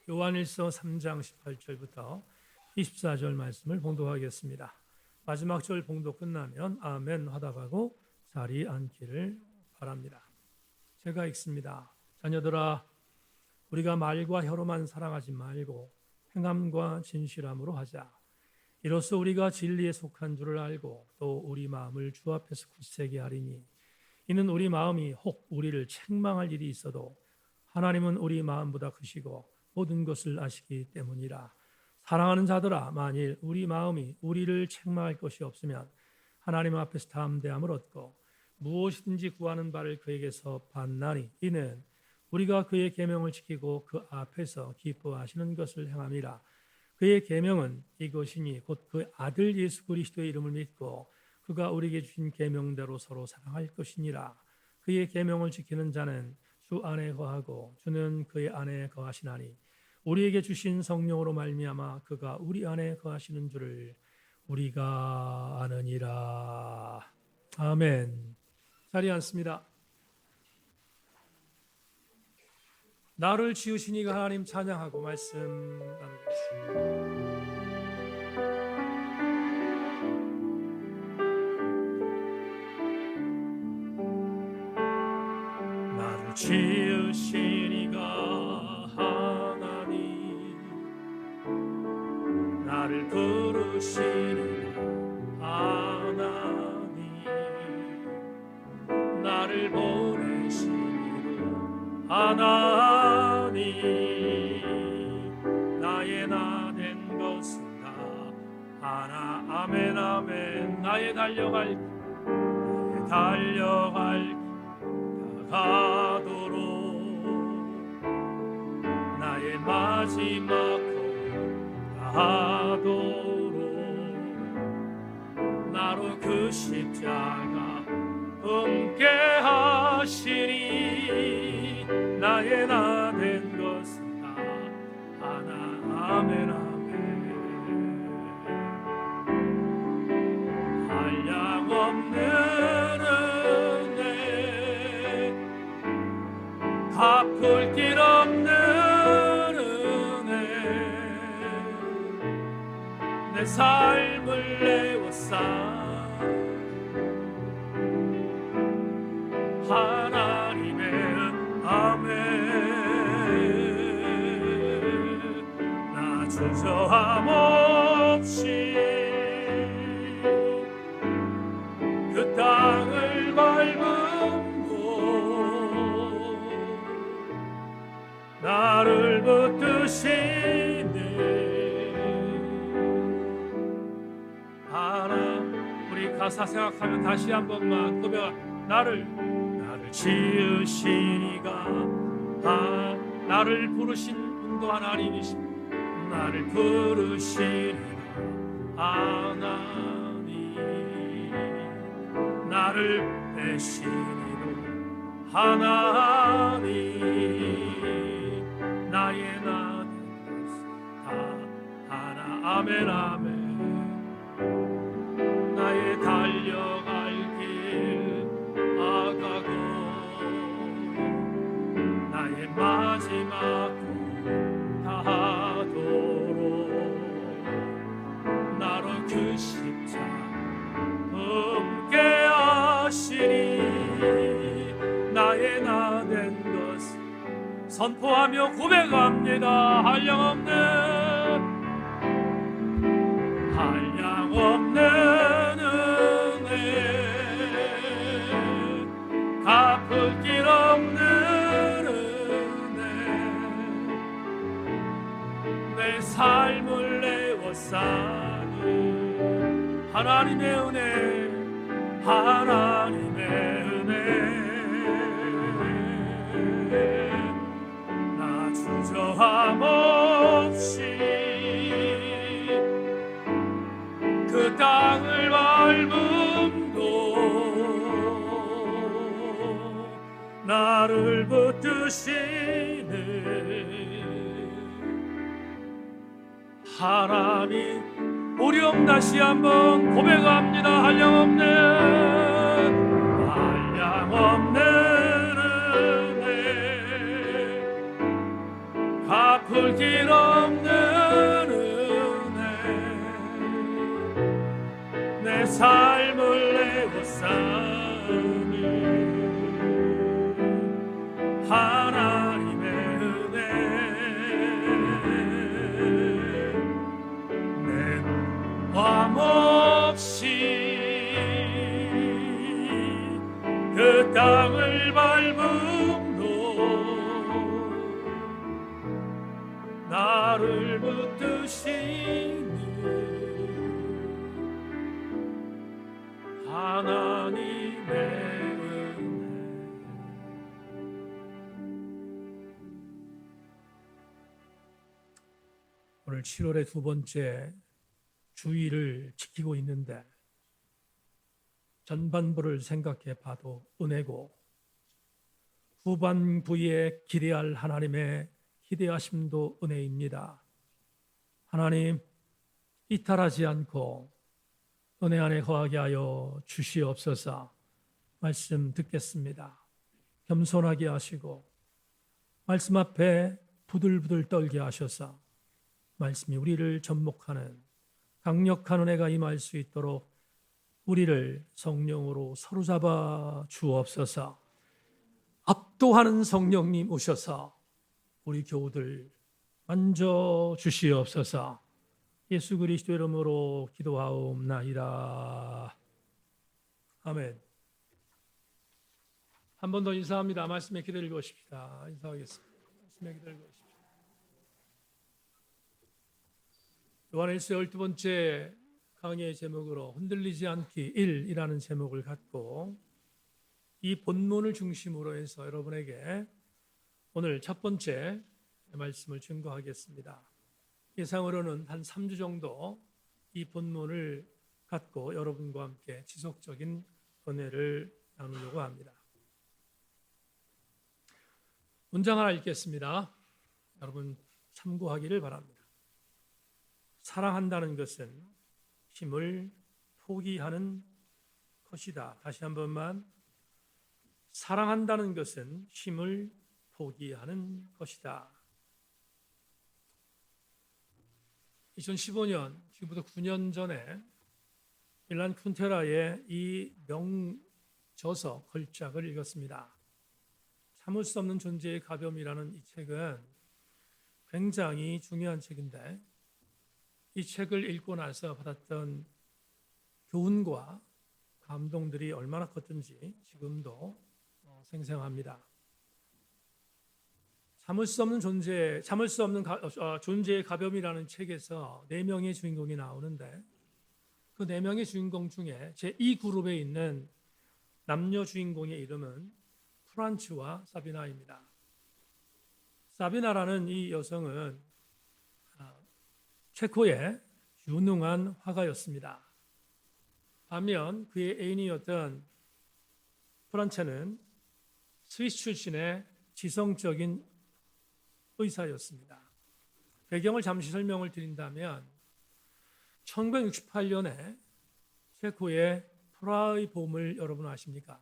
요한일서 3장 18절부터 24절 말씀을 봉독하겠습니다. 마지막 절 봉독 끝나면 아멘 화답하고 자리에 앉기를 바랍니다. 제가 읽습니다. 자녀들아, 우리가 말과 혀로만 사랑하지 말고 행함과 진실함으로 하자. 이로써 우리가 진리에 속한 줄을 알고 또 우리 마음을 주 앞에서 굳세게 하리니, 이는 우리 마음이 혹 우리를 책망할 일이 있어도 하나님은 우리 마음보다 크시고 모든 것을 아시기 때문이라. 사랑하는 자들아, 만일 우리 마음이 우리를 책망할 것이 없으면 하나님 앞에서 담대함을 얻고 무엇이든지 구하는 바를 그에게서 받나니, 이는 우리가 그의 계명을 지키고 그 앞에서 기뻐하시는 것을 행함이라. 그의 계명은 이것이니 곧 그 아들 예수 그리스도의 이름을 믿고 그가 우리에게 주신 계명대로 서로 사랑할 것이니라. 그의 계명을 지키는 자는 주 안에 거하고 주는 그의 안에 거하시나니, 우리에게 주신 성령으로 말미암아 그가 우리 안에 거하시는 줄을 우리가 아느니라. 아멘. 자리에 앉습니다. 나를 지으신 이가 하나님 찬양하고 말씀 나누겠습니다. 나를 지으신 이가 하나님, 나를 부르신 이가 하나님, 나를 보내신 이가 하나님, 나의 나 된 것은 다 하나. 아멘 아멘. 나의 달려갈 가도록 나의 마지막 하도록 나로 그 십자가 함께 하시니, 나의 나 된 것은 다 하나. 아멘 아멘. 한량 없는 은혜, 갚을 길 없는 은혜, 내 삶을 내어싸 하나님의 아멘. 나 주저함 없이 그 땅을 밟음고 나를 붙드시네. 하나, 우리 가사 생각하면 다시 한 번만 고백. 나를 지으시니가 나를 부르신 분도 하나님이십니다. 나를 부르시니가 하나님, 나를 내시니도 하나님, 나의 나 된 것은 다 하나. 아멘 아멘. 나의 달려갈 길 아가고 나의 마지막 다하도록 나로 그 십자가 함께 하시니, 나의 나 된 것을 선포하며 고백합니다. 한량없는 은혜, 갚을 길 없는 은혜, 내 삶을 내어싸니 하나님의 은혜, 하나님의 은혜. 나 주저함 없이 그 땅을 밟음도 나를 붙드시네. 하나님, 우리엄 다시 한번 고백합니다. 한량없는 은혜, 갚을 갚을 길 없는 은혜 내 삶을 내고 싸우니 하나님의 은혜 내 ความ없이 그 땅을 밟음도 나를 붙드시니 하나님의 은혜. 오늘 7월의 두 번째 주일을 지키고 있는데 전반부를 생각해 봐도 은혜고 후반부에 기대할 하나님의 기대하심도 은혜입니다. 하나님 이탈하지 않고 은혜 안에 거하게 하여 주시옵소서. 말씀 듣겠습니다. 겸손하게 하시고 말씀 앞에 부들부들 떨게 하셔서 말씀이 우리를 접목하는 강력한 은혜가 임할 수 있도록 우리를 성령으로 사로잡아 주옵소서. 압도하는 성령님 오셔서 우리 교우들 만져 주시옵소서. 예수 그리스도 이름으로 기도하옵나이다. 아멘. 한 번 더 인사합니다. 말씀에 기도를 보십시다. 인사하겠습니다. 말씀에 기도를 보십시다. 요한일서 12번째 강의의 제목으로 흔들리지 않기 1이라는 제목을 갖고 이 본문을 중심으로 해서 여러분에게 오늘 첫 번째 말씀을 증거하겠습니다. 예상으로는 한 3주 정도 이 본문을 갖고 여러분과 함께 지속적인 은혜를 나누려고 합니다. 문장 하나 읽겠습니다. 여러분 참고하기를 바랍니다. 사랑한다는 것은 힘을 포기하는 것이다. 다시 한 번만. 사랑한다는 것은 힘을 포기하는 것이다. 2015년, 지금부터 9년 전에 밀란 쿤테라의 이 명저서 걸작을 읽었습니다. 참을 수 없는 존재의 가벼움이라는 이 책은 굉장히 중요한 책인데 이 책을 읽고 나서 받았던 교훈과 감동들이 얼마나 컸던지 지금도 생생합니다. 참을 수 없는 존재의 가벼움이라는 책에서 4명의 주인공이 나오는데 그 4명의 주인공 중에 제2그룹에 있는 남녀 주인공의 이름은 프란츠와 사비나입니다. 사비나라는 이 여성은 체코의 유능한 화가였습니다. 반면 그의 애인이었던 프란체는 스위스 출신의 지성적인 의사였습니다. 배경을 잠시 설명을 드린다면 1968년에 체코의 프라하의 봄을 여러분 아십니까?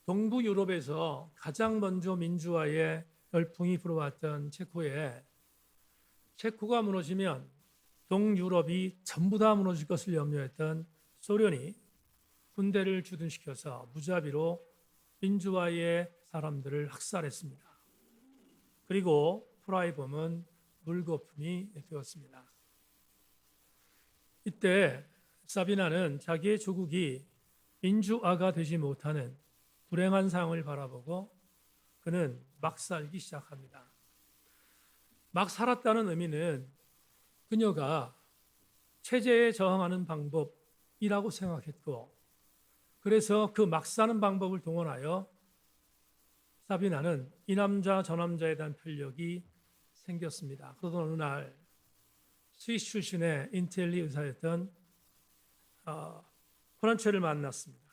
동부 유럽에서 가장 먼저 민주화의 열풍이 불어왔던 체코가 무너지면 동유럽이 전부 다 무너질 것을 염려했던 소련이 군대를 주둔시켜서 무자비로 민주화의 사람들을 학살했습니다. 그리고 프라하의 봄은 물거품이 되었습니다. 이때 사비나는 자기의 조국이 민주화가 되지 못하는 불행한 상황을 바라보고 그는 막 살기 시작합니다. 막 살았다는 의미는 그녀가 체제에 저항하는 방법이라고 생각했고 그래서 그 막 사는 방법을 동원하여 사비나는 이 남자 저 남자에 대한 편력이 생겼습니다. 그러던 어느 날 스위스 출신의 인텔리 의사였던 프란체를 만났습니다.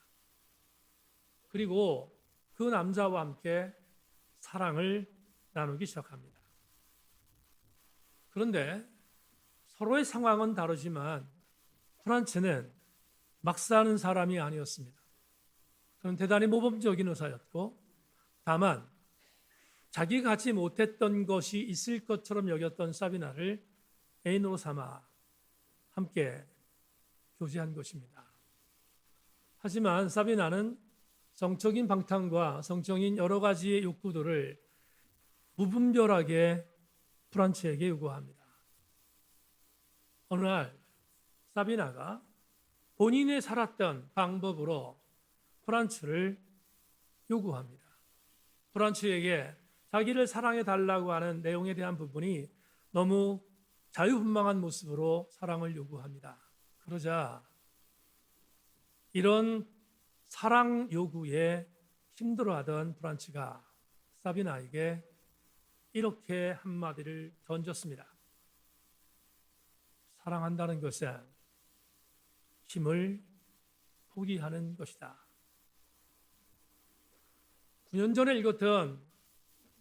그리고 그 남자와 함께 사랑을 나누기 시작합니다. 그런데 서로의 상황은 다르지만 프란체는 막 사는 사람이 아니었습니다. 그는 대단히 모범적인 의사였고 다만 자기가 갖지 못했던 것이 있을 것처럼 여겼던 사비나를 애인으로 삼아 함께 교제한 것입니다. 하지만 사비나는 성적인 방탕과 성적인 여러 가지의 욕구들을 무분별하게 프란츠에게 요구합니다. 어느 날 사비나가 본인이 살았던 방법으로 프란츠를 요구합니다. 프란츠에게 자기를 사랑해 달라고 하는 내용에 대한 부분이 너무 자유분방한 모습으로 사랑을 요구합니다. 그러자 이런 사랑 요구에 힘들어하던 프란츠가 사비나에게 이렇게 한마디를 던졌습니다. 사랑한다는 것은 힘을 포기하는 것이다. 9년 전에 읽었던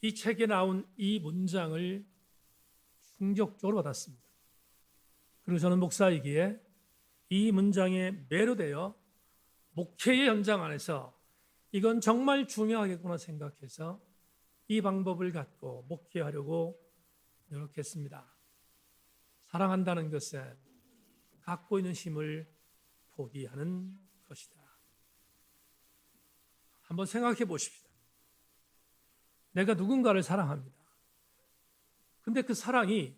이 책에 나온 이 문장을 충격적으로 받았습니다. 그리고 저는 목사이기에 이 문장에 매료되어 목회의 현장 안에서 이건 정말 중요하겠구나 생각해서 이 방법을 갖고 목회하려고 노력했습니다. 사랑한다는 것은 갖고 있는 힘을 포기하는 것이다. 한번 생각해 보십시다. 내가 누군가를 사랑합니다. 근데 그 사랑이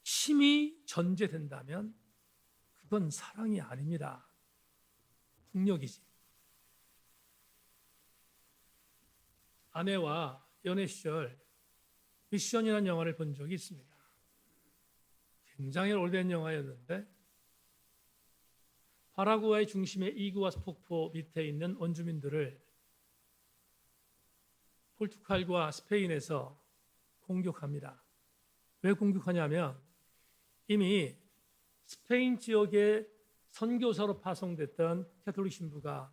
힘이 전제된다면 그건 사랑이 아닙니다. 폭력이지. 아내와 연애 시절 미션이라는 영화를 본 적이 있습니다. 굉장히 오래된 영화였는데 파라과이 중심의 이구아스 폭포 밑에 있는 원주민들을 포르투갈과 스페인에서 공격합니다. 왜 공격하냐면 이미 스페인 지역에 선교사로 파송됐던 캐톨릭 신부가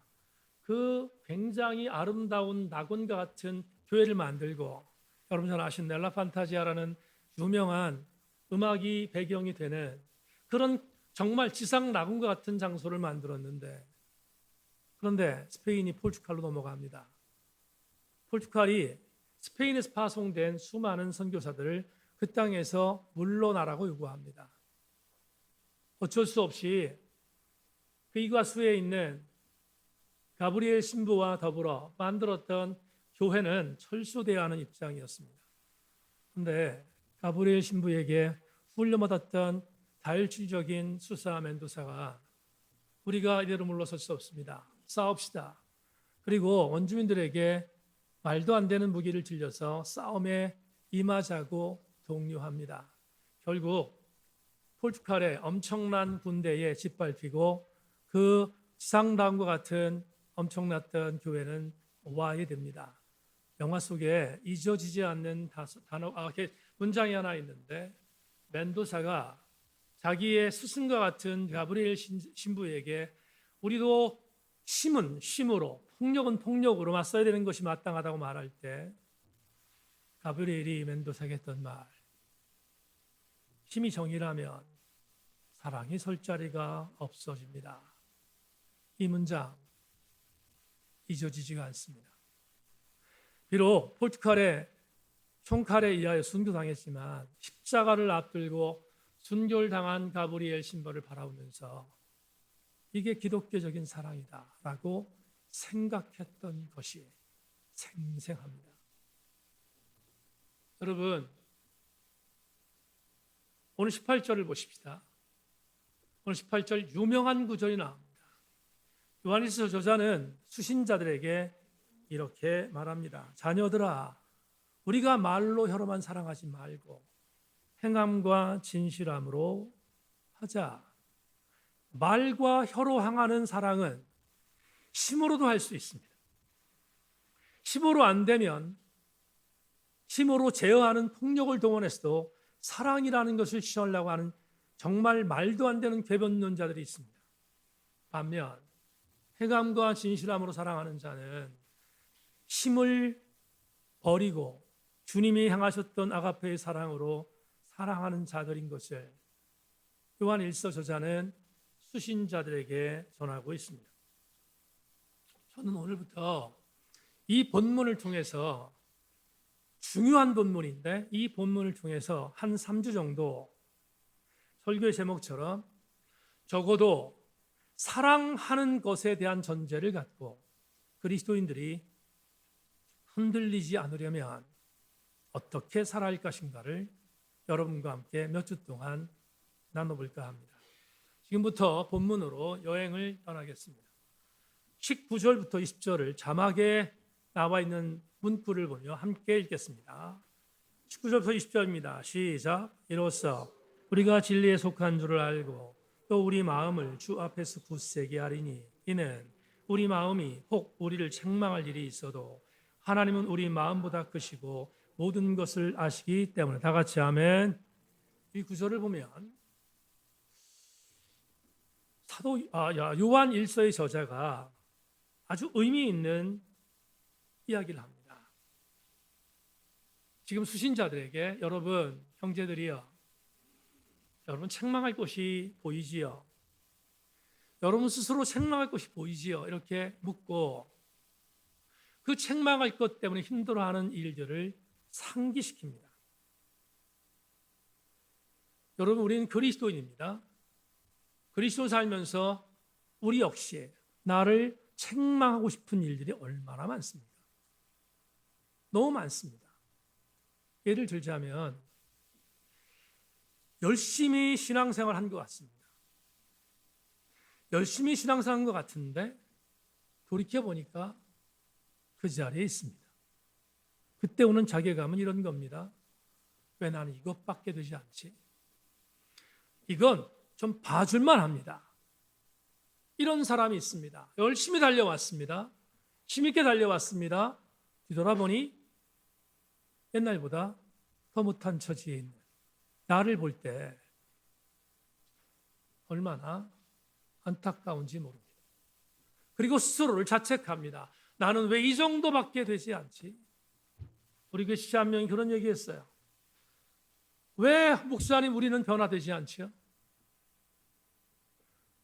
그 굉장히 아름다운 낙원과 같은 교회를 만들고, 여러분 잘 아시는 넬라 판타지아라는 유명한 음악이 배경이 되는 그런 정말 지상 낙원과 같은 장소를 만들었는데, 그런데 스페인이 포르투갈로 넘어갑니다. 포르투갈이 스페인에서 파송된 수많은 선교사들을 그 땅에서 물러나라고 요구합니다. 어쩔 수 없이 그 이과수에 있는 가브리엘 신부와 더불어 만들었던 교회는 철수되어야 하는 입장이었습니다. 그런데 가브리엘 신부에게 훈련받았던 다혈질적인 수사 멘도사가 우리가 이대로 물러설 수 없습니다. 싸웁시다. 그리고 원주민들에게 말도 안 되는 무기를 들려서 싸움에 임하자고 독려합니다. 결국 포르투갈의 엄청난 군대에 짓밟히고 그 지상당과 같은 엄청났던 교회는 와해됩니다. 영화 속에 잊어지지 않는 문장이 하나 있는데, 멘도사가 자기의 스승과 같은 가브리엘 신부에게 우리도 힘은 힘으로, 폭력은 폭력으로 맞서야 되는 것이 마땅하다고 말할 때 가브리엘이 멘도사에게 했던 말, 힘이 정의라면 사랑이 설 자리가 없어집니다. 이 문장 잊어지지가 않습니다. 비록 포르투갈의 총칼에 의하여 순교당했지만 십자가를 앞들고 순교를 당한 가브리엘 신부를 바라보면서 이게 기독교적인 사랑이다라고 생각했던 것이 생생합니다. 여러분, 오늘 18절을 보십시다. 오늘 18절 유명한 구절이 나옵니다. 요한일서 저자는 수신자들에게 이렇게 말합니다. 자녀들아, 우리가 말로 혀로만 사랑하지 말고 행함과 진실함으로 하자. 말과 혀로 향하는 사랑은 힘으로도 할 수 있습니다. 힘으로 안 되면 힘으로 제어하는 폭력을 동원해서도 사랑이라는 것을 시험하려고 하는 정말 말도 안 되는 궤변론자들이 있습니다. 반면 행함과 진실함으로 사랑하는 자는 힘을 버리고 주님이 향하셨던 아가페의 사랑으로 사랑하는 자들인 것을 요한 1서 저자는 수신자들에게 전하고 있습니다. 저는 오늘부터 이 본문을 통해서 중요한 본문인데 이 본문을 통해서 한 3주 정도 설교의 제목처럼 적어도 사랑하는 것에 대한 전제를 갖고 그리스도인들이 흔들리지 않으려면 어떻게 살아야 할 것인가를 여러분과 함께 몇 주 동안 나눠볼까 합니다. 지금부터 본문으로 여행을 떠나겠습니다. 19절부터 20절을 자막에 나와 있는 문구를 보며 함께 읽겠습니다. 19절부터 20절입니다. 시작. 이로써 우리가 진리에 속한 줄을 알고 또 우리 마음을 주 앞에서 굳세게 하리니 이는 우리 마음이 혹 우리를 책망할 일이 있어도 하나님은 우리 마음보다 크시고 모든 것을 아시기 때문에. 다 같이 아멘. 이 구절을 보면 요한 1서의 저자가 아주 의미 있는 이야기를 합니다. 지금 수신자들에게 여러분 형제들이여, 여러분 책망할 것이 보이지요? 여러분 스스로 책망할 것이 보이지요? 이렇게 묻고 그 책망할 것 때문에 힘들어하는 일들을 상기시킵니다. 여러분, 우리는 그리스도인입니다. 그리스도 살면서 우리 역시 나를 책망하고 싶은 일들이 얼마나 많습니까? 너무 많습니다. 예를 들자면 열심히 신앙생활 한 것 같습니다. 열심히 신앙생활 한 것 같은데 돌이켜보니까 그 자리에 있습니다. 그때 오는 자괴감은 이런 겁니다. 왜 나는 이것밖에 되지 않지? 이건 좀 봐줄만 합니다. 이런 사람이 있습니다. 열심히 달려왔습니다. 힘있게 달려왔습니다. 뒤돌아보니 옛날보다 더 못한 처지에 있는 나를 볼 때 얼마나 안타까운지 모릅니다. 그리고 스스로를 자책합니다. 나는 왜 이 정도밖에 되지 않지? 우리 교회 시자 한 명이 그런 얘기했어요. 왜 목사님 우리는 변화되지 않지요?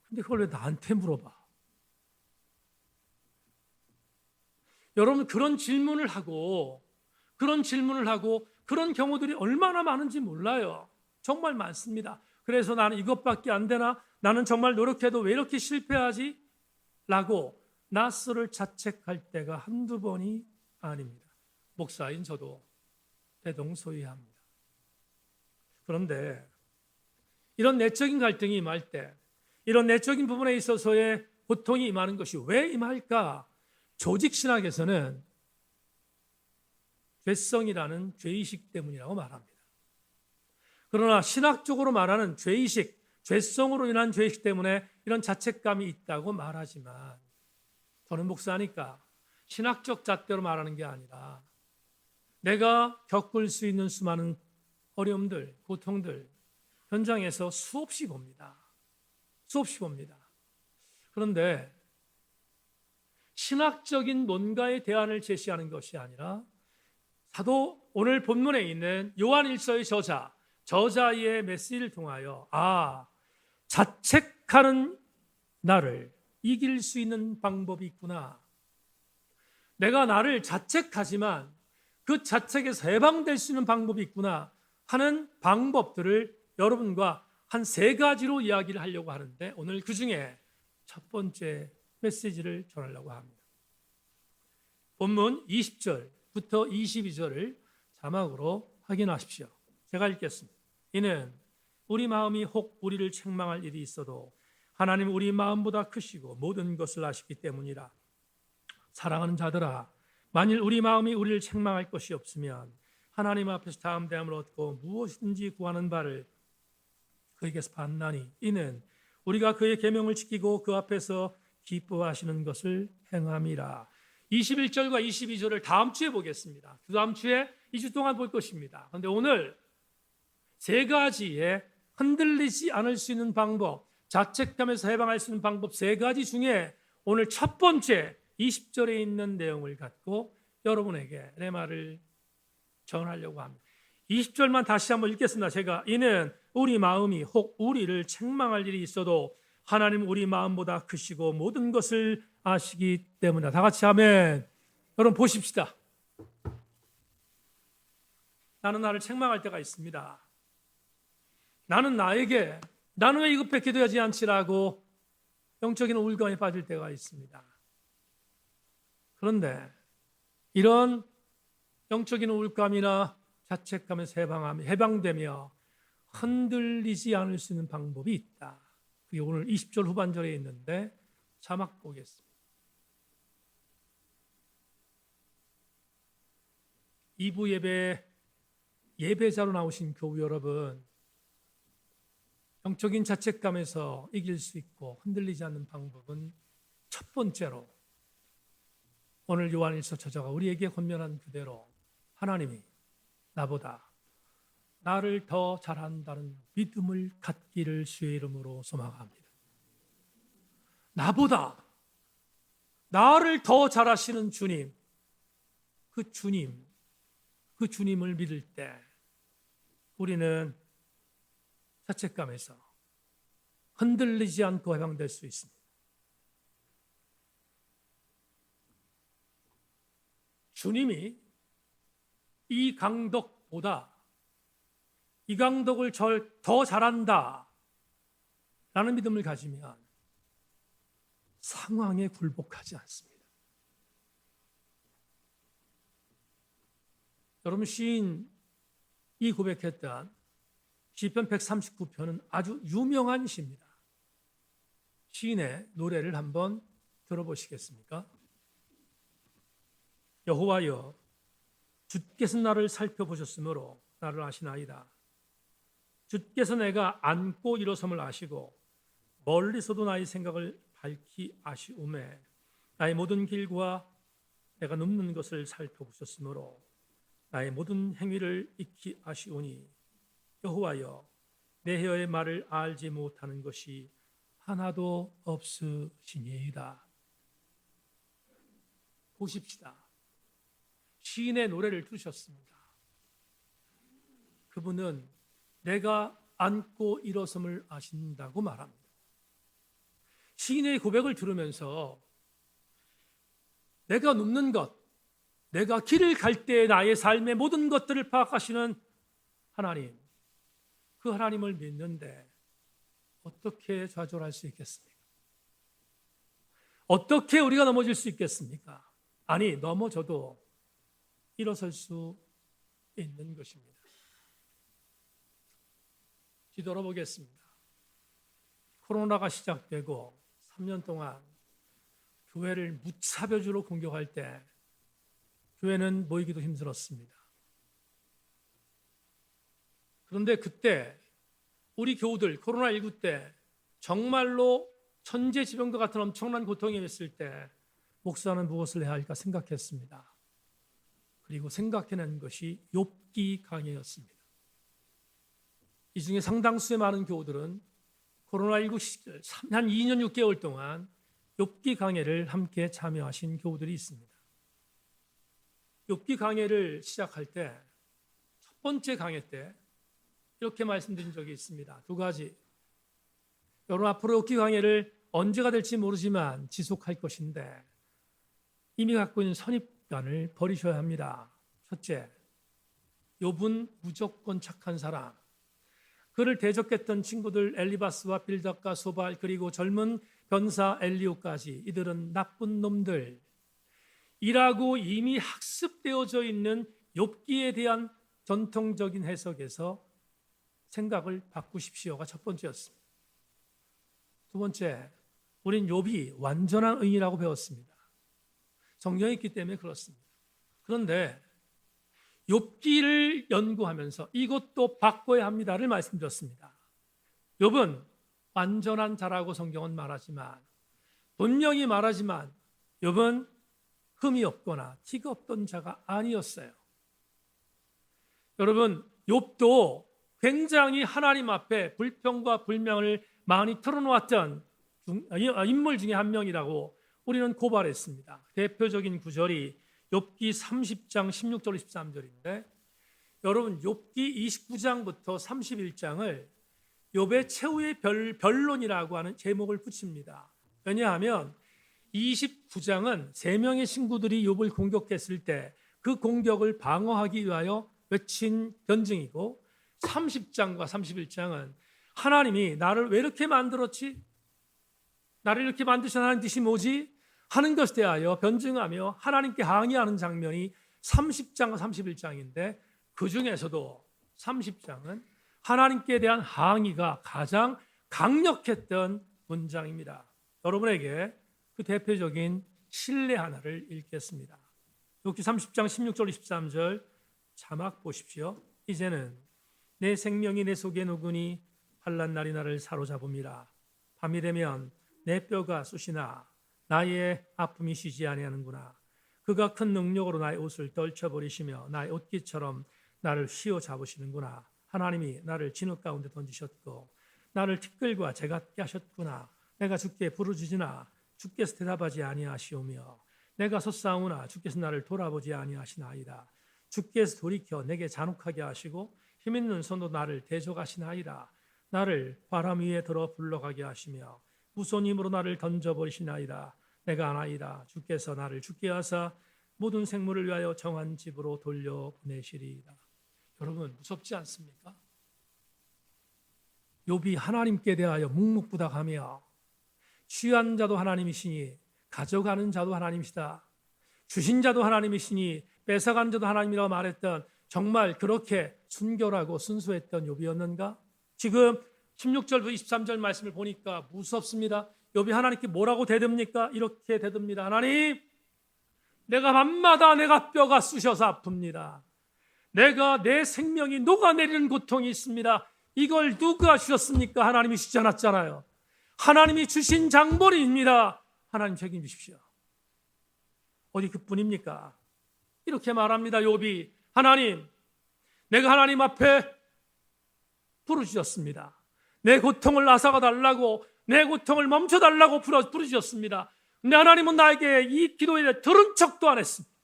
근데 그걸 왜 나한테 물어봐? 여러분, 그런 질문을 하고 그런 경우들이 얼마나 많은지 몰라요. 정말 많습니다. 그래서 나는 이것밖에 안 되나? 나는 정말 노력해도 왜 이렇게 실패하지? 라고 나스를 자책할 때가 한두 번이 아닙니다. 목사인 저도 대동소이합니다. 그런데 이런 내적인 갈등이 임할 때, 이런 내적인 부분에 있어서의 고통이 임하는 것이 왜 임할까? 조직신학에서는 죄성이라는 죄의식 때문이라고 말합니다. 그러나 신학적으로 말하는 죄의식, 죄성으로 인한 죄의식 때문에 이런 자책감이 있다고 말하지만 저는 목사니까 신학적 잣대로 말하는 게 아니라 내가 겪을 수 있는 수많은 어려움들, 고통들 현장에서 수없이 봅니다. 수없이 봅니다. 그런데 신학적인 뭔가의 대안을 제시하는 것이 아니라 사도 오늘 본문에 있는 요한 1서의 저자의 메시지를 통하여 자책하는 나를 이길 수 있는 방법이 있구나. 내가 나를 자책하지만 그 자책에서 해방될 수 있는 방법이 있구나 하는 방법들을 여러분과 한 3가지로 이야기를 하려고 하는데 오늘 그 중에 첫 번째 메시지를 전하려고 합니다. 본문 20절부터 22절을 자막으로 확인하십시오. 제가 읽겠습니다. 이는 우리 마음이 혹 우리를 책망할 일이 있어도 하나님 우리 마음보다 크시고 모든 것을 아시기 때문이라. 사랑하는 자들아, 만일 우리 마음이 우리를 책망할 것이 없으면 하나님 앞에서 다음 대함을 얻고 무엇이든지 구하는 바를 그에게서 받나니 이는 우리가 그의 계명을 지키고 그 앞에서 기뻐하시는 것을 행함이라. 21절과 22절을 다음 주에 보겠습니다. 그 다음 주에 2주 동안 볼 것입니다. 그런데 오늘 3가지의 흔들리지 않을 수 있는 방법, 자책감에서 해방할 수 있는 방법 3가지 중에 오늘 첫 번째 20절에 있는 내용을 갖고 여러분에게 내 말을 전하려고 합니다. 20절만 다시 한번 읽겠습니다. 제가 이는 우리 마음이 혹 우리를 책망할 일이 있어도 하나님 우리 마음보다 크시고 모든 것을 아시기 때문이다. 다 같이 아멘. 여러분 보십시다. 나는 나를 책망할 때가 있습니다. 나는 왜 이것밖에 기도하지 않지라고 영적인 우울감에 빠질 때가 있습니다. 그런데 이런 영적인 우울감이나 자책감에서 해방되며 흔들리지 않을 수 있는 방법이 있다. 그게 오늘 20절 후반절에 있는데 자막 보겠습니다. 2부 예배자로 나오신 교우 여러분, 영적인 자책감에서 이길 수 있고 흔들리지 않는 방법은 첫 번째로 오늘 요한일서 저자가 우리에게 권면한 그대로 하나님이 나보다 나를 더 잘한다는 믿음을 갖기를 주의 이름으로 소망합니다. 나보다 나를 더 잘하시는 주님, 그 주님을 믿을 때 우리는 자책감에서 흔들리지 않고 해방될 수 있습니다. 주님이 이 강덕을 더 잘한다 라는 믿음을 가지면 상황에 굴복하지 않습니다. 여러분, 시인이 고백했던 시편 139편은 아주 유명한 시입니다. 시인의 노래를 한번 들어보시겠습니까? 여호와여, 주께서 나를 살펴보셨으므로 나를 아시나이다. 주께서 내가 앉고 일어섬을 아시고 멀리서도 나의 생각을 밝히 아시오매 나의 모든 길과 내가 눕는 것을 살펴보셨으므로 나의 모든 행위를 익히 아시오니 여호와여, 내 혀의 말을 알지 못하는 것이 하나도 없으시니이다. 보십시다. 시인의 노래를 들으셨습니다. 그분은 내가 앉고 일어섬을 아신다고 말합니다. 시인의 고백을 들으면서 내가 눕는 것, 내가 길을 갈 때 나의 삶의 모든 것들을 파악하시는 하나님, 그 하나님을 믿는데 어떻게 좌절할 수 있겠습니까? 어떻게 우리가 넘어질 수 있겠습니까? 아니, 넘어져도 일어설 수 있는 것입니다. 뒤돌아보겠습니다. 코로나가 시작되고 3년 동안 교회를 무차별적으로 공격할 때 교회는 모이기도 힘들었습니다. 그런데 그때 우리 교우들 코로나19 때 정말로 천재지변과 같은 엄청난 고통이 있을 때 목사는 무엇을 해야 할까 생각했습니다. 그리고 생각해낸 것이 욥기 강해였습니다. 이 중에 상당수의 많은 교우들은 코로나19 시절 한 2년 6개월 동안 욥기 강해를 함께 참여하신 교우들이 있습니다. 욥기 강해를 시작할 때 첫 번째 강해 때 이렇게 말씀드린 적이 있습니다. 두 가지. 여러분, 앞으로 욥기 강해를 언제가 될지 모르지만 지속할 것인데 이미 갖고 있는 선입관을 버리셔야 합니다. 첫째, 욥은 무조건 착한 사람. 그를 대적했던 친구들 엘리바스와 빌닷과 소발 그리고 젊은 변사 엘리오까지 이들은 나쁜 놈들. 이라고 이미 학습되어져 있는 욥기에 대한 전통적인 해석에서 생각을 바꾸십시오가 첫 번째였습니다. 두 번째, 우린 욥이 완전한 의인이라고 배웠습니다. 성경에 있기 때문에 그렇습니다. 그런데 욥기를 연구하면서 이것도 바꿔야 합니다를 말씀드렸습니다. 욥은 완전한 자라고 성경은 말하지만 분명히 말하지만 욥은 흠이 없거나 티가 없던 자가 아니었어요. 여러분, 욥도 굉장히 하나님 앞에 불평과 불명을 많이 털어놓았던 인물 중에 한 명이라고 우리는 고발했습니다. 대표적인 구절이 욥기 30장 16절 13절인데 여러분, 욥기 29장부터 31장을 욥의 최후의 변론이라고 하는 제목을 붙입니다. 왜냐하면 29장은 3명의 친구들이 욥을 공격했을 때 그 공격을 방어하기 위하여 외친 변증이고 30장과 31장은 하나님이 나를 왜 이렇게 만들었지? 나를 이렇게 만드신 하나님 뜻이 뭐지? 하는 것에 대하여 변증하며 하나님께 항의하는 장면이 30장과 31장인데 그 중에서도 30장은 하나님께 대한 항의가 가장 강력했던 문장입니다. 여러분에게 그 대표적인 신뢰 하나를 읽겠습니다. 욥기 30장 16절 23절 자막 보십시오. 이제는 내 생명이 내 속에 누구니 환난 날이 나를 사로잡음이라. 밤이 되면 내 뼈가 쑤시나 나의 아픔이 쉬지 아니하는구나. 그가 큰 능력으로 나의 옷을 떨쳐버리시며 나의 옷깃처럼 나를 휘어잡으시는구나. 하나님이 나를 진흙 가운데 던지셨고 나를 티끌과 재같게 하셨구나. 내가 주께 부르짖으나 주께서 대답하지 아니하시오며 내가 섰사오나 주께서 나를 돌아보지 아니하시나이다. 주께서 돌이켜 내게 잔혹하게 하시고 힘있는 손으로 나를 대적하시나이다. 나를 바람 위에 들어 불러가게 하시며 무서운 힘으로 나를 던져버리시나이다. 내가 아나이다. 주께서 나를 죽게 하사 모든 생물을 위하여 정한 집으로 돌려보내시리이다. 여러분 무섭지 않습니까? 욥이 하나님께 대하여 묵묵부답하며 취한 자도 하나님이시니 가져가는 자도 하나님이시다. 주신 자도 하나님이시니 뺏어간 자도 하나님이라고 말했던 정말 그렇게 순결하고 순수했던 욥이었는가? 지금 16절부터 23절 말씀을 보니까 무섭습니다. 욥이 하나님께 뭐라고 대듭니까? 이렇게 대듭니다. 하나님, 내가 밤마다 내가 뼈가 쑤셔서 아픕니다. 내가 내 생명이 녹아내리는 고통이 있습니다. 이걸 누가 주셨습니까? 하나님이 주지 않았잖아요. 하나님이 주신 장본인입니다. 하나님 책임지십시오. 어디 그뿐입니까? 이렇게 말합니다. 욥이 하나님, 내가 하나님 앞에 부르짖었습니다. 내 고통을 나사가 달라고 내 고통을 멈춰달라고 부르짖었습니다. 근데 하나님은 나에게 이 기도에 대해 들은 척도 안 했습니다.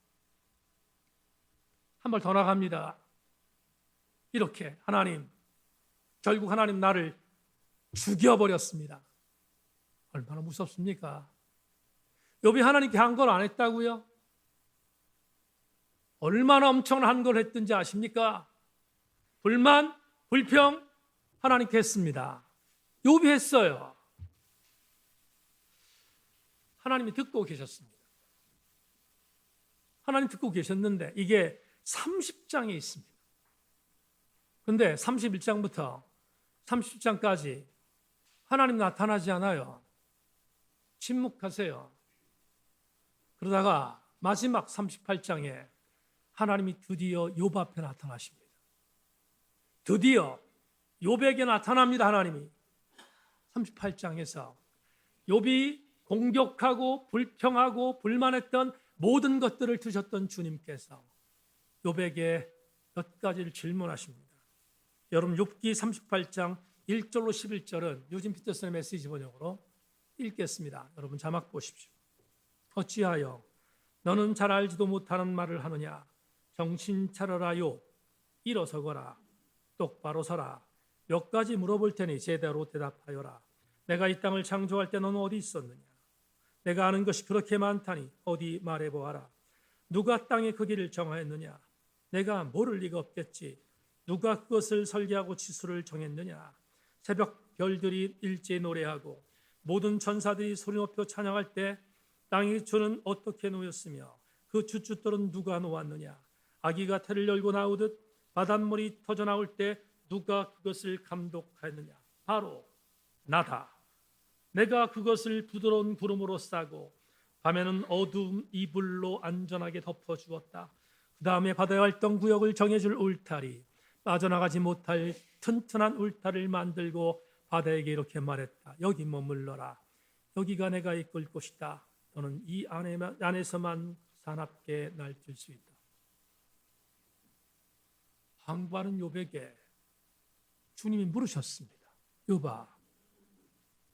한 발 더 나갑니다. 이렇게 하나님, 결국 하나님 나를 죽여버렸습니다. 얼마나 무섭습니까? 욥이 하나님께 한 걸 안 했다고요? 얼마나 엄청난 걸 했든지 아십니까? 불만, 불평 하나님께 했습니다. 욥이 했어요. 하나님이 듣고 계셨습니다. 하나님 듣고 계셨는데 이게 30장에 있습니다. 그런데 31장부터 30장까지 하나님 나타나지 않아요. 침묵하세요. 그러다가 마지막 38장에 하나님이 드디어 욥 앞에 나타나십니다. 드디어 욥에게 나타납니다. 하나님이 38장에서 욥이 공격하고 불평하고 불만했던 모든 것들을 드셨던 주님께서 욥에게 몇 가지를 질문하십니다. 여러분 욥기 38장 1절로 11절은 유진 피터슨의 메시지 번역으로 읽겠습니다. 여러분 자막 보십시오. 어찌하여 너는 잘 알지도 못하는 말을 하느냐? 정신 차려라요. 일어서거라. 똑바로 서라. 몇 가지 물어볼 테니 제대로 대답하여라. 내가 이 땅을 창조할 때 너는 어디 있었느냐? 내가 아는 것이 그렇게 많다니 어디 말해보아라. 누가 땅의 크기를 정하였느냐? 내가 모를 리가 없겠지. 누가 그것을 설계하고 치수를 정했느냐? 새벽 별들이 일제히 노래하고 모든 천사들이 소리 높여 찬양할 때 땅의 주는 어떻게 놓였으며 그 주춧돌은 누가 놓았느냐? 아기가 태를 열고 나오듯 바닷물이 터져 나올 때 누가 그것을 감독하였느냐? 바로 나다. 내가 그것을 부드러운 구름으로 싸고 밤에는 어두운 이불로 안전하게 덮어주었다. 그 다음에 바다의 활동구역을 정해줄 울타리, 빠져나가지 못할 튼튼한 울타리를 만들고 바다에게 이렇게 말했다. 여기 머물러라. 여기가 내가 이끌 곳이다. 너는 이 안에서만 사납게 날뛸 수 있다. 항구하는 욥에게 주님이 물으셨습니다. 욥아,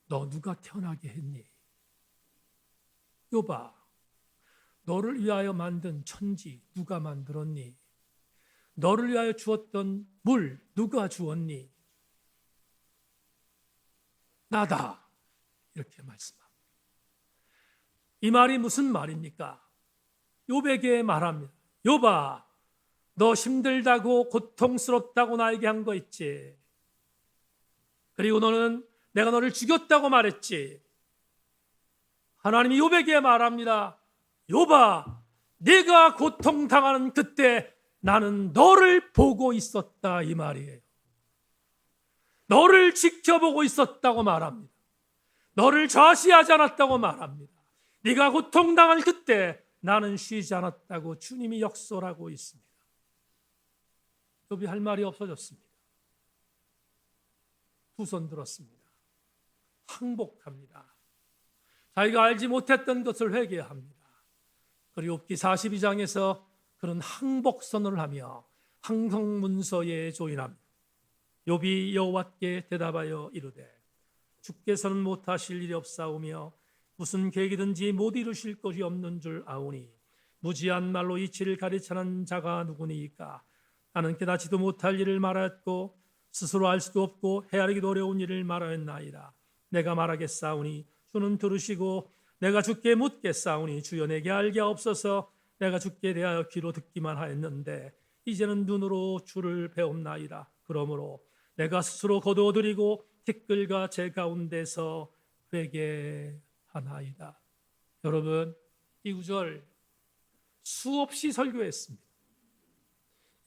너 누가 태어나게 했니? 욥아, 너를 위하여 만든 천지 누가 만들었니? 너를 위하여 주었던 물 누가 주었니? 나다. 이렇게 말씀합니다. 이 말이 무슨 말입니까? 욥에게 말합니다. 욥아, 너 힘들다고 고통스럽다고 나에게 한 거 있지. 그리고 너는 내가 너를 죽였다고 말했지. 하나님이 욥에게 말합니다. 욥아, 네가 고통당하는 그때 나는 너를 보고 있었다, 이 말이에요. 너를 지켜보고 있었다고 말합니다. 너를 좌시하지 않았다고 말합니다. 네가 고통당할 그때 나는 쉬지 않았다고 주님이 역설하고 있습니다. 욥이 할 말이 없어졌습니다. 두 손 들었습니다. 항복합니다. 자기가 알지 못했던 것을 회개합니다. 그리고 욥기 42장에서 그런 항복 선언을 하며 항성문서에 조인합니다. 욥이 여호와께 대답하여 이르되 주께서는 못하실 일이 없사오며 무슨 계획이든지 못 이루실 것이 없는 줄 아오니 무지한 말로 이치를 가르치는 자가 누구니이까. 나는 깨닫지도 못할 일을 말하였고 스스로 알 수도 없고 헤아리기도 어려운 일을 말하였나이다. 내가 말하겠사오니 주는 들으시고 내가 주께 묻겠사오니 주여 내게 알게 없어서. 내가 주께 대하여 귀로 듣기만 하였는데 이제는 눈으로 주를 배움나이다. 그러므로 내가 스스로 거두어드리고 티끌과 제 가운데서 회개하나이다. 여러분, 이 구절 수없이 설교했습니다.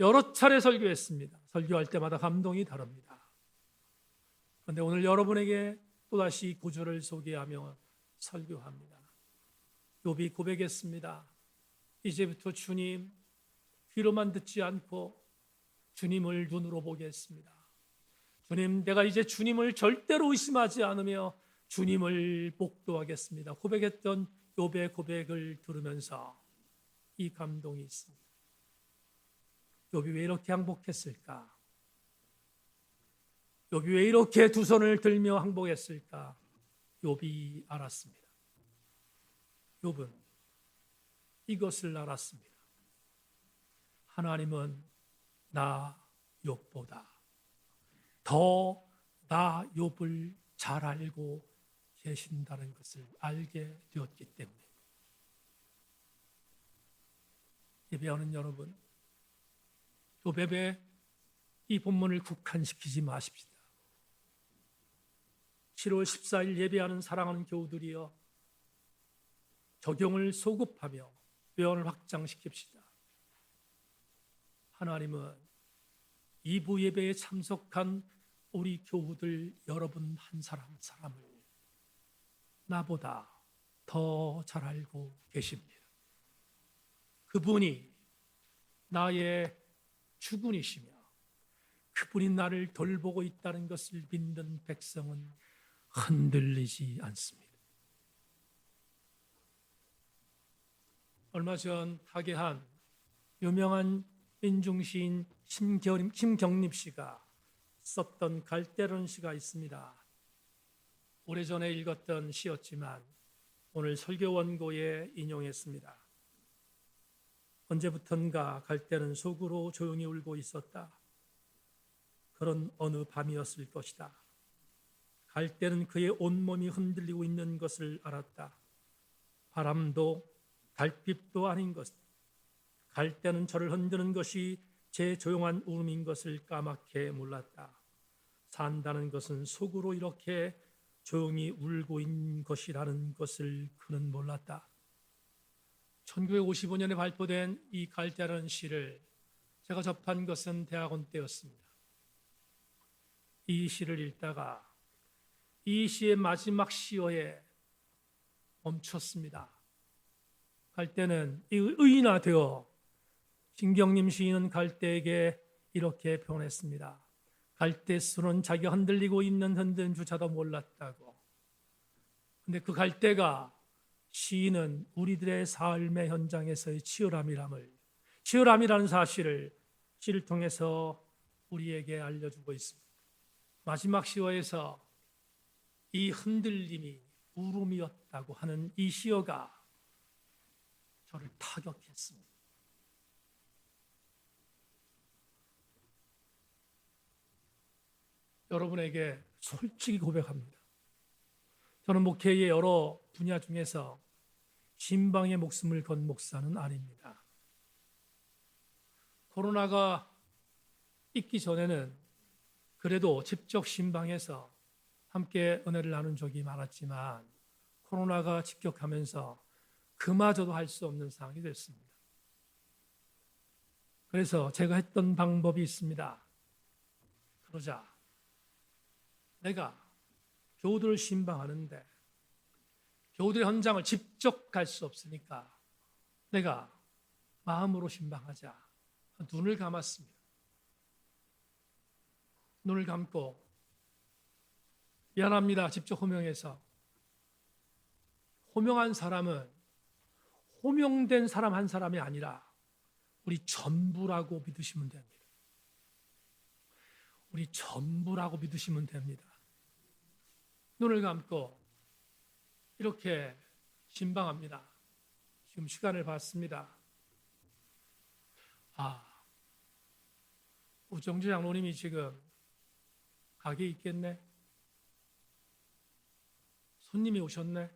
여러 차례 설교했습니다. 설교할 때마다 감동이 다릅니다. 그런데 오늘 여러분에게 또다시 구절을 소개하며 설교합니다. 욥이 고백했습니다. 이제부터 주님, 귀로만 듣지 않고 주님을 눈으로 보겠습니다. 주님, 내가 이제 주님을 절대로 의심하지 않으며 주님을 복도하겠습니다. 고백했던 욥의 고백을 들으면서 이 감동이 있습니다. 욥이 왜 이렇게 항복했을까? 욥이 왜 이렇게 두 손을 들며 항복했을까? 욥이 알았습니다. 욥은 이것을 알았습니다. 하나님은 나 욥보다 더 나 욥을 잘 알고 계신다는 것을 알게 되었기 때문에. 예배하는 여러분, 욥의 이 본문을 국한시키지 마십시다. 7월 14일 예배하는 사랑하는 교우들이여, 적용을 소급하며 표현을 확장시킵시다. 하나님은 2부 예배에 참석한 우리 교우들 여러분 한 사람 한 사람을 나보다 더 잘 알고 계십니다. 그분이 나의 주군이시며 그분이 나를 돌보고 있다는 것을 믿는 백성은 흔들리지 않습니다. 얼마 전 타계한 유명한 민중시인 심경립 씨가 썼던 갈대론 시가 있습니다. 오래전에 읽었던 시였지만 오늘 설교 원고에 인용했습니다. 언제부턴가 갈대는 속으로 조용히 울고 있었다. 그런 어느 밤이었을 것이다. 갈대는 그의 온몸이 흔들리고 있는 것을 알았다. 바람도 달빛도 아닌 것. 갈대는 저를 흔드는 것이 제 조용한 울음인 것을 까맣게 몰랐다. 산다는 것은 속으로 이렇게 조용히 울고 있는 것이라는 것을 그는 몰랐다. 1955년에 발표된 이 갈대라는 시를 제가 접한 것은 대학원 때였습니다. 이 시를 읽다가 이 시의 마지막 시어에 멈췄습니다. 갈대는 의인화되어 신경림 시인은 갈대에게 이렇게 표현했습니다. 갈대 스스로는 자기가 흔들리고 있는 흔들림조차도 몰랐다고. 근데 그 갈대가 시인은 우리들의 삶의 현장에서의 치열함이라는 사실을 시를 통해서 우리에게 알려주고 있습니다. 마지막 시어에서 이 흔들림이 울음이었다고 하는 이 시어가 저를 타격했습니다. 여러분에게 솔직히 고백합니다. 저는 목회의 여러 분야 중에서 신방의 목숨을 건 목사는 아닙니다. 코로나가 있기 전에는 그래도 직접 신방에서 함께 은혜를 나눈 적이 많았지만 코로나가 직격하면서 그마저도 할 수 없는 상황이 됐습니다. 그래서 제가 했던 방법이 있습니다. 그러자 내가 교우들을 신방하는데 교우들의 현장을 직접 갈 수 없으니까 내가 마음으로 신방하자. 눈을 감았습니다. 눈을 감고 미안합니다. 직접 호명해서 호명한 사람은 호명된 사람 한 사람이 아니라 우리 전부라고 믿으시면 됩니다. 우리 전부라고 믿으시면 됩니다. 눈을 감고 이렇게 신방합니다. 지금 시간을 봤습니다. 우정주 장로님이 지금 가게에 있겠네. 손님이 오셨네.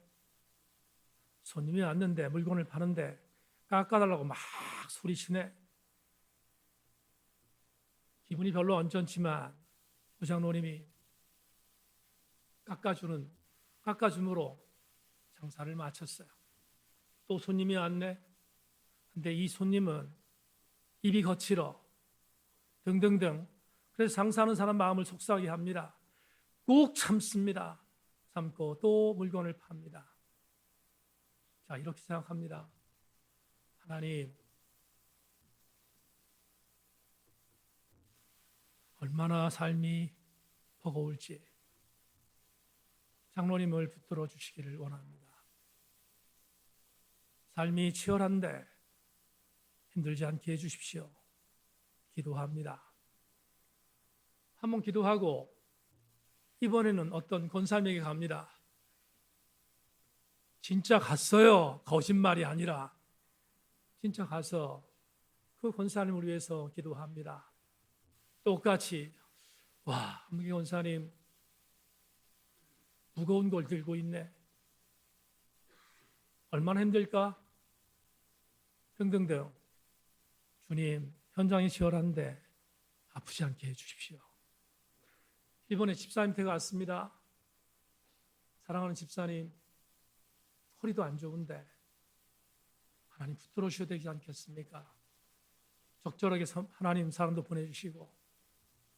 손님이 왔는데 물건을 파는데 깎아달라고 막 소리치네. 기분이 별로 언짢지만 우장로님이 깎아줌으로 장사를 마쳤어요. 또 손님이 왔네. 근데 이 손님은 입이 거칠어 등등등. 그래서 장사하는 사람 마음을 속상하게 합니다. 꾹 참습니다. 참고 또 물건을 팝니다. 자, 이렇게 생각합니다. 하나님, 얼마나 삶이 버거울지 장로님을 붙들어 주시기를 원합니다. 삶이 치열한데 힘들지 않게 해주십시오. 기도합니다. 한번 기도하고 이번에는 어떤 권사님에게 갑니다. 진짜 갔어요. 거짓말이 아니라 진짜 가서 그 권사님을 위해서 기도합니다. 똑같이 한무기 권사님 무거운 걸 들고 있네. 얼마나 힘들까? 등등등. 주님, 현장이 치열한데 아프지 않게 해주십시오. 이번에 집사님 댁에 왔습니다. 사랑하는 집사님, 허리도 안 좋은데 하나님 붙들어 주셔야 되지 않겠습니까? 적절하게 하나님 사람도 보내주시고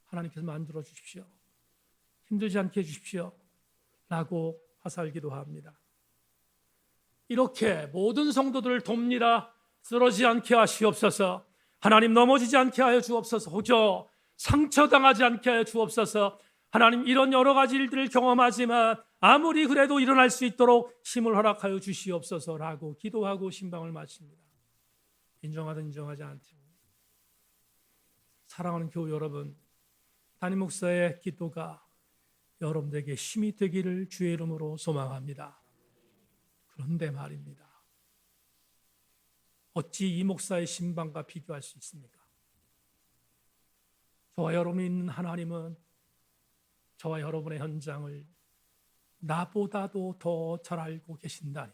하나님께서 만들어 주십시오. 힘들지 않게 해주십시오. 라고 화살 기도합니다. 이렇게 모든 성도들을 돕니다. 쓰러지지 않게 하시옵소서. 하나님 넘어지지 않게 하여 주옵소서. 혹여 상처당하지 않게 하여 주옵소서. 하나님 이런 여러 가지 일들을 경험하지만 아무리 그래도 일어날 수 있도록 힘을 허락하여 주시옵소서라고 기도하고 신방을 마칩니다. 인정하든 인정하지 않든 사랑하는 교우 여러분, 담임 목사의 기도가 여러분에게 힘이 되기를 주의 이름으로 소망합니다. 그런데 말입니다. 어찌 이 목사의 신방과 비교할 수 있습니까? 저와 여러분이 있는 하나님은 저와 여러분의 현장을 나보다도 더 잘 알고 계신다니,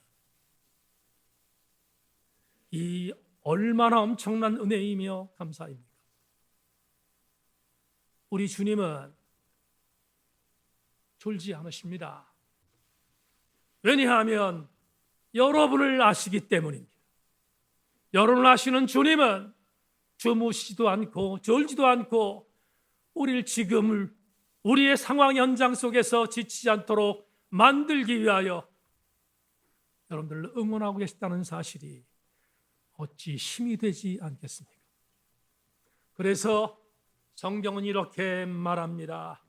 이 얼마나 엄청난 은혜이며 감사입니까? 우리 주님은 졸지 않으십니다. 왜냐하면 여러분을 아시기 때문입니다. 여러분을 아시는 주님은 주무시지도 않고 졸지도 않고 우리를 지금을 우리의 상황 현장 속에서 지치지 않도록 만들기 위하여 여러분들을 응원하고 계시다는 사실이 어찌 힘이 되지 않겠습니까? 그래서 성경은 이렇게 말합니다.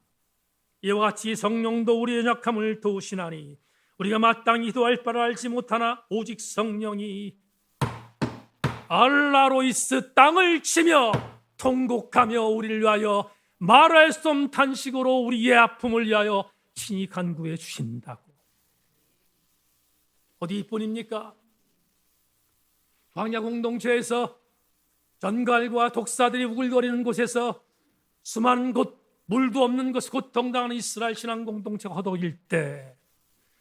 이와 같이 성령도 우리의 약함을 도우시나니 우리가 마땅히 기도할 바를 알지 못하나 오직 성령이 알라로이스 땅을 치며 통곡하며 우리를 위하여 말할 수 없는 탄식으로 우리의 아픔을 위하여 친히 간구해 주신다고. 어디뿐입니까? 광야 공동체에서 전갈과 독사들이 우글거리는 곳에서 수많은 곳 물도 없는 곳 고통당하는 이스라엘 신앙 공동체가 허덕일 때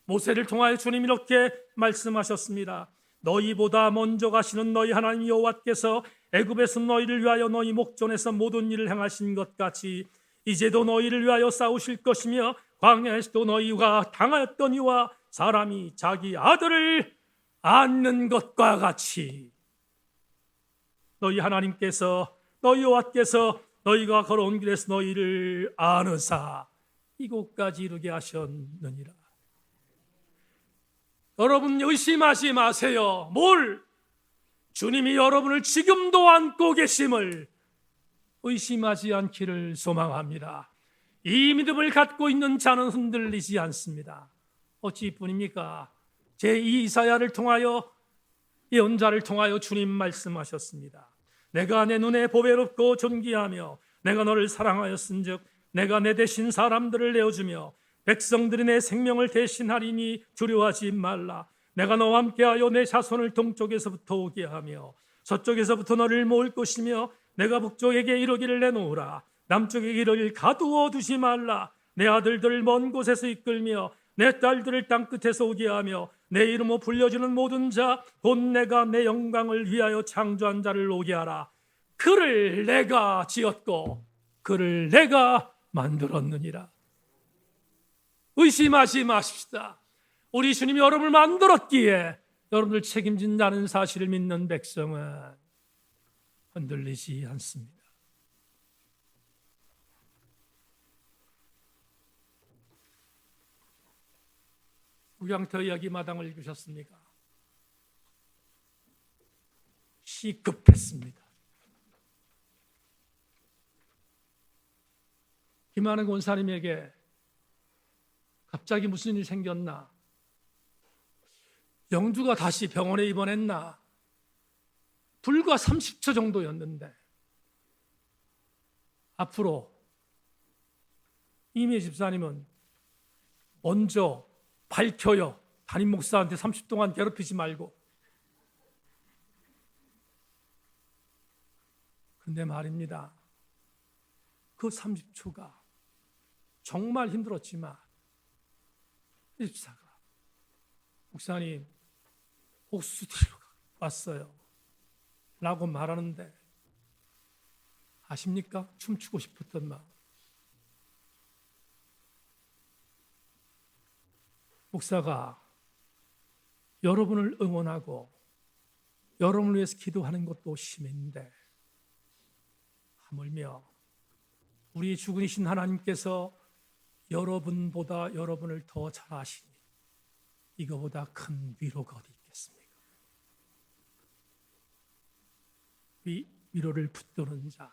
모세를 통하여 주님이 이렇게 말씀하셨습니다. 너희보다 먼저 가시는 너희 하나님 여호와께서 애굽에서 너희를 위하여 너희 목전에서 모든 일을 행하신 것 같이 이제도 너희를 위하여 싸우실 것이며 광야에서도 너희가 당하였던 이와 사람이 자기 아들을 안는 것과 같이 너희 하나님께서 너희 여호와께서 너희가 걸어온 길에서 너희를 안으사 이곳까지 이르게 하셨느니라. 여러분 의심하지 마세요. 뭘? 주님이 여러분을 지금도 안고 계심을 의심하지 않기를 소망합니다. 이 믿음을 갖고 있는 자는 흔들리지 않습니다. 어찌뿐입니까? 제2 이사야를 통하여 예언자를 통하여 주님 말씀하셨습니다. 내가 내 눈에 보배롭고 존귀하며 내가 너를 사랑하였은즉 내가 내 대신 사람들을 내어주며 백성들이 내 생명을 대신하리니 두려워하지 말라. 내가 너와 함께하여 내 자손을 동쪽에서부터 오게 하며 서쪽에서부터 너를 모을 것이며 내가 북쪽에게 이르기를 내놓으라. 남쪽에게 이르기를 가두어 두지 말라. 내 아들들을 먼 곳에서 이끌며 내 딸들을 땅끝에서 오게 하며 내 이름으로 불려주는 모든 자 곧 내가 내 영광을 위하여 창조한 자를 오게 하라. 그를 내가 지었고 그를 내가 만들었느니라. 의심하지 마십시다. 우리 주님이 여러분을 만들었기에 여러분을 책임진다는 사실을 믿는 백성은 흔들리지 않습니다. 우량터 이야기 마당을 읽으셨습니까? 시급했습니다. 김하는 권사님에게 갑자기 무슨 일이 생겼나? 영주가 다시 병원에 입원했나? 불과 30초 정도였는데 앞으로 이미 집사님은 먼저 밝혀요. 담임 목사한테 30 동안 괴롭히지 말고. 근데 말입니다. 그 30초가 정말 힘들었지만 집사가 목사님 옥수수 드리러 왔어요 라고 말하는데 아십니까? 춤추고 싶었던 마음. 목사가 여러분을 응원하고 여러분을 위해서 기도하는 것도 힘인데 하물며 우리 주군이신 하나님께서 여러분보다 여러분을 더 잘 아시니 이거보다 큰 위로가 어디 있겠습니까? 위로를 붙드는 자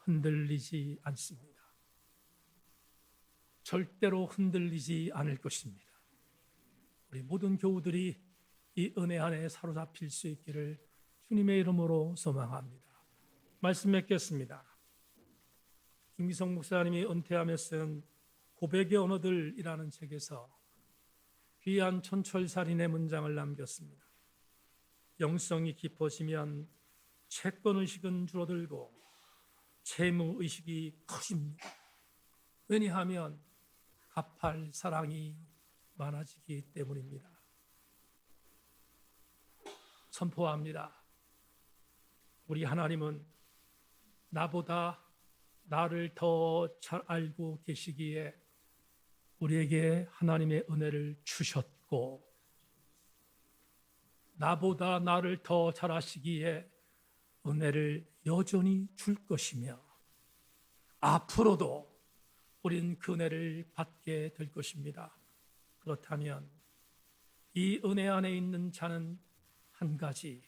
흔들리지 않습니다. 절대로 흔들리지 않을 것입니다. 우리 모든 교우들이 이 은혜 안에 사로잡힐 수 있기를 주님의 이름으로 소망합니다. 말씀 맺겠습니다. 김기성 목사님이 은퇴하며 쓴 고백의 언어들이라는 책에서 귀한 촌철살인의 문장을 남겼습니다. 영성이 깊어지면 채권의식은 줄어들고 채무의식이 커집니다. 왜냐하면 갚을 사랑이 많아지기 때문입니다. 선포합니다. 우리 하나님은 나보다 나를 더 잘 알고 계시기에 우리에게 하나님의 은혜를 주셨고 나보다 나를 더 잘 아시기에 은혜를 여전히 줄 것이며 앞으로도 우리는 그 은혜를 받게 될 것입니다. 그렇다면 이 은혜 안에 있는 자는 한 가지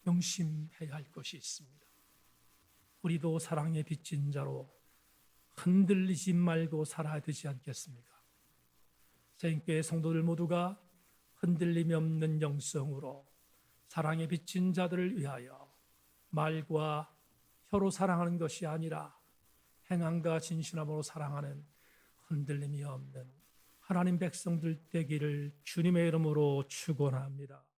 명심해야 할 것이 있습니다. 우리도 사랑에 빚진 자로 흔들리지 말고 살아야 되지 않겠습니까? 세인교회 성도들 모두가 흔들림이 없는 영성으로 사랑에 빚진 자들을 위하여 말과 혀로 사랑하는 것이 아니라 행함과 진실함으로 사랑하는 흔들림이 없는 하나님 백성들 되기를 주님의 이름으로 축원합니다.